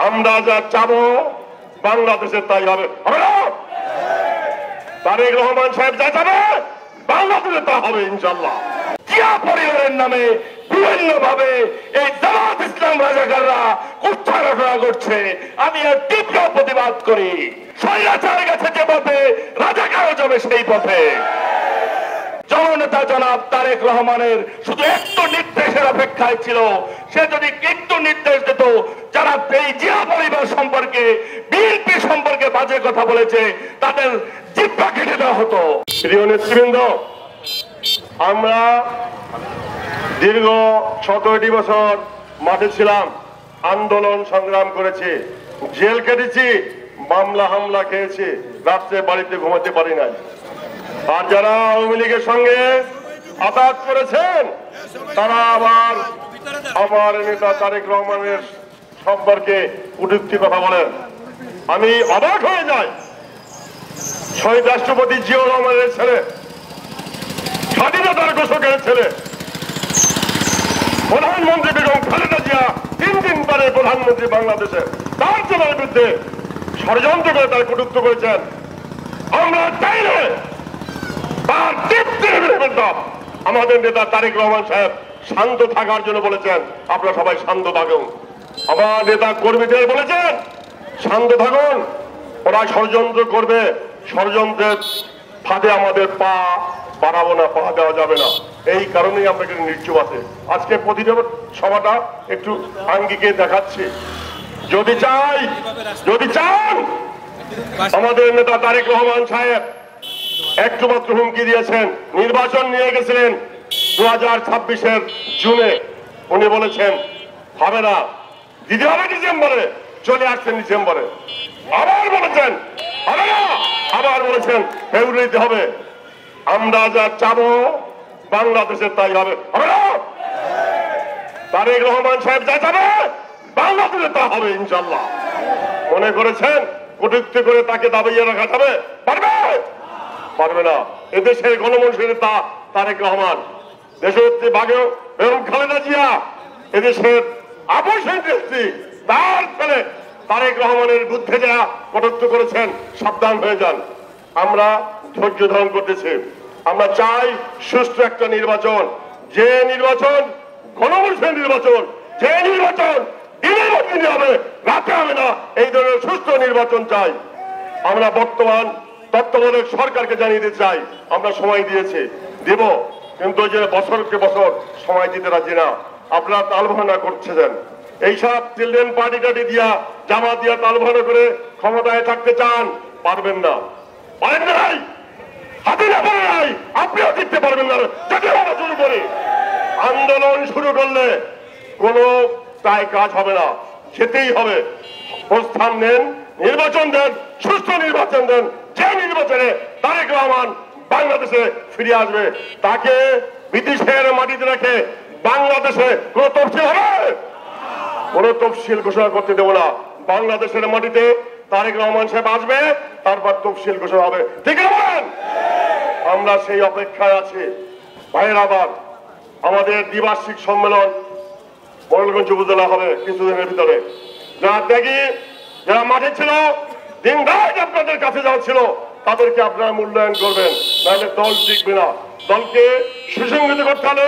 আমরা যা চাবো বাংলাদেশে তাই হবে। হবে না? তারেক রহমান সাহেব যা চাবে বাংলাদেশে তা হবে ইনশাল্লাহ। জিয়া পরিবারের নামে বিভিন্ন ভাবে এই জামাত ইসলাম রাজাকাররা কুচ্ছারচনা করছে, আমি এর তীব্র প্রতিবাদ করি। স্বৈরাচার গেছে যে পথে, রাজাকারও যাবে সেই পথে। জননেতা জনাব তারেক রহমানের শুধু একটু নির্দেশের অপেক্ষায় ছিল। সে যদি একটু নির্দেশ দিত, যারা এই জিয়া পরিবার সম্পর্কে, বিএনপি সম্পর্কে বাজে কথা বলেছে, তাদের জিহ্বা কেটে দেওয়া হতো। প্রিয় নেতৃবৃন্দ, আমরা দীর্ঘ 17টি বছর মাঠে ছিলাম, আন্দোলন সংগ্রাম করেছি, জেল কেটেছি, মামলা হামলা খেয়েছি, রাত্রে বাড়িতে ঘুমাতে পারি নাই। আর যারা আওয়ামী লীগের সঙ্গে আঘাত করেছেন, তারা আবার আমার নেতা তারেক রহমানের সম্পর্কে কটূক্তি কথা বলেন। আমি অবাক হয়ে যাই। শহীদ রাষ্ট্রপতি জিয়াউর রহমানের ছেলে, স্বাধীনতার ঘোষকের ছেলে, প্রধানমন্ত্রী বেগম খালেদা জিয়া 3 দিন পরে প্রধানমন্ত্রী বাংলাদেশের, তার ছেলের বিরুদ্ধে ষড়যন্ত্র করে তার কটূক্তি করেছেন। আমরা চাই না তার তৃপ্তির বিরুদ্ধে। আমাদের নেতা তারেক রহমান সাহেব শান্ত থাকার জন্য বলেছেন, আপনারা সবাই শান্ত থাকুন। আমার নেতা কর্মীদের বলেছেন শান্ত থাকুন, ওরা ষড়যন্ত্র করবে, ষড়যন্ত্রের ফাঁদে আমাদের পা বাড়াবো না, পা দেওয়া যাবে না। এই কারণেই আমরা কিন্তু নিশ্চুপ আছে। আজকে প্রতিটা সভাটা একটু আঙ্গিকে দেখাচ্ছি। যদি চান আমাদের নেতা তারেক রহমান সাহেব একটু মাত্র হুমকি দিয়েছেন, নির্বাচন নিয়ে গেছিলেন 2026-এর জুনে, উনি বলেছেন হবে না, দিতে হবে ডিসেম্বরে, চলে আসছেন ডিসেম্বরে। আবার বলেছেন হবে না, আবার বলেছেন ফেব্রুয়ারিতে হবে। আমরা যা চাবো বাংলাদেশে তাই হবে। হবে না? তারেক রহমান সাহেব যা চাবে বাংলাদেশে তা হবে ইনশাল্লাহ। মনে করেছেন কটূক্তি করে তাকে দাবিয়ে রাখা যাবে? পারবে না। এদেশের গণমনসের নেতা তারেক রহমান, দেশনেত্রী বেগম খালেদা জিয়া, এদেশের আবশ্যক নেত্রী, তার ছেলে তারেক রহমানের বিরুদ্ধে যারা কটূক্তি করেছেন, সাবধান হয়ে যান। আমরা ধৈর্য ধারণ করতেছি। আমরা চাই সুষ্ঠু একটা নির্বাচন, যে নির্বাচন গণমনসের নির্বাচন, যে নির্বাচন দিনের দিনে হবে, রাতে হবে না, এই ধরনের সুস্থ নির্বাচন চাই। আমরা বর্তমান তত্ত্বাবধায়ক সরকারকে জানিয়ে দিতে চাই, আমরা সময় দিয়েছি, দেব, কিন্তু যে বছরকে বছর সময় দিতে রাজি না। আপনারা তালবাহানা করছেন, এইসব চিলড্রেন পার্টি টাটি দিয়া, জামা দিয়া তালবাহানা করে ক্ষমতায় থাকতে চান, পারবেন না। পারেন নাই, হাতে না পারে নাই, আপনিও জিততে পারবেন না। যদি আমরা শুরু করি, আন্দোলন শুরু করলে কোনো তাই কাজ হবে না, যেতেই হবে। প্রস্থান নেন, নির্বাচন দেন, সুস্থ নির্বাচন দেন। যে নির্বাচনে তারেক রহমান বাংলাদেশে ফিরে আসবে, তাকে বিদেশের মাটিতে রেখে বাংলাদেশে কোন তফসিল হবে, কোন তফসিল ঘোষণা করতে দেব না। বাংলাদেশের মাটিতে তারেক রহমান সাহেব আসবে, তারপর তফসিল ঘোষণা হবে। ঠিক আছে? আমরা সেই অপেক্ষায় আছি। ভাইয়ের, আবার আমাদের দ্বিবার্ষিক সম্মেলন মোড়েলগঞ্জ উপজেলা হবে কিছুদিনের ভিতরে। যারা ত্যাগী, যারা মাঠে ছিল, দিন রাত আপনাদের কাছে যাওয়া ছিল, তাদেরকে আপনারা মূল্যায়ন করবেন, নাহলে দল টিকবে না। দলকে সুসংগঠিত করতে হলে,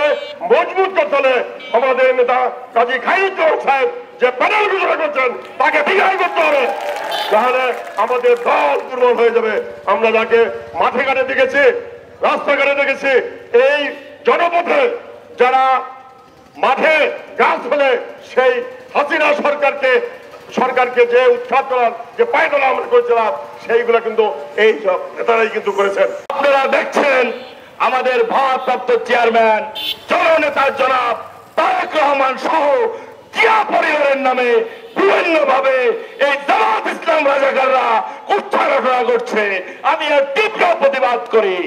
মজবুত করতে হলে আমাদের নেতা কাজী খায়রুজ্জামান সাহেব যে প্যানেল ঘোষণা করছেন, তাকে বিদায় করতে হবে, তাহলে আমাদের দল দুর্বল হয়ে যাবে। আমরা যাকে মাঠে ঘাটে দেখেছি, রাস্তাঘাটে দেখেছি, এই জনপথে যারা মাঠে গাছ ফেলে সেই হাসিনা সরকারকে যে উৎখাত করার যে পায়তারা আমরা করেছিলাম, সেইগুলো কিন্তু এই সব নেতারাই কিন্তু করেছেন। আপনারা দেখছেন আমাদের ভারপ্রাপ্ত চেয়ারম্যান জননেতা জনাব তারেক রহমান সহ জিয়া পরিবারের নামে বিভিন্ন ভাবে এই জামাত ইসলাম রাজাকাররা কুচ্ছারচনা করছে, আমি এর তীব্র প্রতিবাদ করি।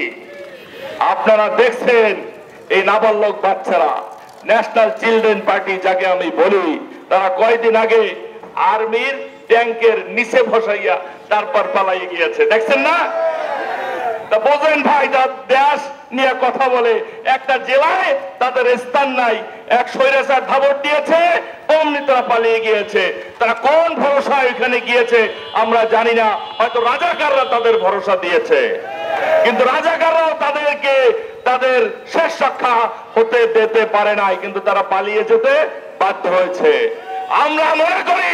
আপনারা দেখছেন এই নাবালক বাচ্চারা, ন্যাশনাল চিলড্রেন পার্টি যাকে আমি বলি, তারা কয়েকদিন আগে আর্মির ট্যাঙ্কের নিচে বসাইয়া তারপর পালাইয়ে গিয়েছে, দেখছেন না? তা বোঝেন ভাই, দেশ নিয়ে কথা বলে, একটা জেলায় তাদের স্থান নাই। এক স্বৈরাচার ধাবর দিয়েছে, অমনি তারা পালিয়ে গিয়েছে। তারা কোন ভরসায় এখানে গিয়েছে আমরা জানি না, হয়তো রাজাকাররা তাদের ভরসা দিয়েছে, কিন্তু রাজাকাররাও তাদেরকে তাদের শেষ রক্ষা হতে দিতে পারে নাই, কিন্তু তারা পালিয়ে যেতে বাধ্য হয়েছে। আমরা মনে করি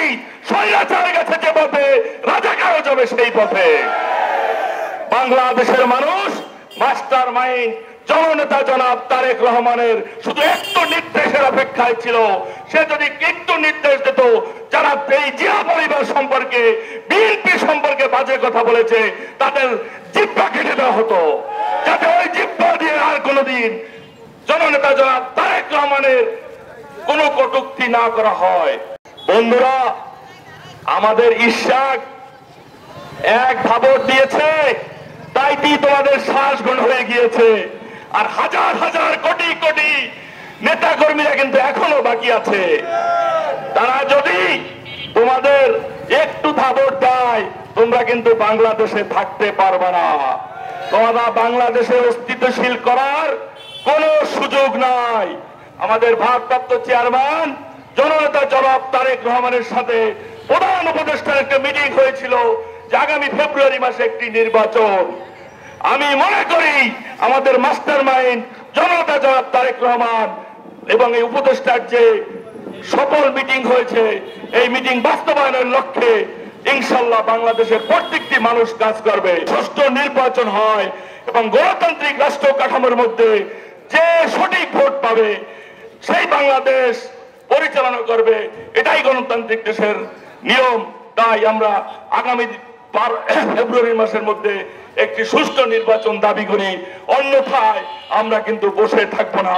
স্বৈরাচার গেছে যে পথে, রাজাকারও যাবে সেই পথে। বাংলাদেশের মানুষ মাস্টার মাইন্ড জননেতা জনাব তারেক রহমানের শুধু একটু নির্দেশের অপেক্ষায় ছিল। সে যদি একটু নির্দেশ দিত, যারা এই জিয়া পরিবার সম্পর্কে, বিএনপি সম্পর্কে বাজে কথা বলেছে, তাদের জিহ্বা কেটে দেওয়া হতো, যাতে ওই জিহ্বা দিয়ে আর কোনোদিন জননেতা জনাব তারেক রহমানের কোন কটূক্তি না করা হয়। বন্ধুরা, আমাদের ইশাক এক ধাবর দিয়েছে, তাই তোমাদের শ্বাস বন্ধ হয়ে গিয়েছে। আর হাজার হাজার কোটি কোটি নেতা কর্মীরা কিন্তু এখনো বাকি আছে। তারা যদি তোমাদের একটু ধাবর দেয়, তোমরা কিন্তু বাংলাদেশে থাকতে পারবে না। তোমরা বাংলাদেশে অস্তিত্বশীল করার কোনো সুযোগ নাই। আমাদের ভারপ্রাপ্ত চেয়ারম্যান জননেতা জনাব তারেক রহমানের সাথে প্রধান উপদেষ্টার একটা মিটিং হয়েছিল যে আগামী ফেব্রুয়ারি মাসে একটি নির্বাচন। আমি মনে করি আমাদের মাস্টার মাইন্ড জননেতা জনাব তারেক রহমান এবং এই উপদেষ্টার যে সফল মিটিং হয়েছে, এই মিটিং বাস্তবায়নের লক্ষ্যে ইনশাল্লাহ বাংলাদেশের প্রত্যেকটি মানুষ কাজ করবে। সুষ্ঠু নির্বাচন হয় এবং গণতান্ত্রিক রাষ্ট্র কাঠামোর মধ্যে যে সঠিক ভোট পাবে সেই বাংলাদেশ পরিচালনা করবে, এটাই গণতান্ত্রিক দেশের নিয়ম। তাই আমরা আগামী ফেব্রুয়ারি মাসের মধ্যে একটি সুষ্ঠু নির্বাচন দাবি করি, অন্যথায় আমরা কিন্তু বসে থাকবো না।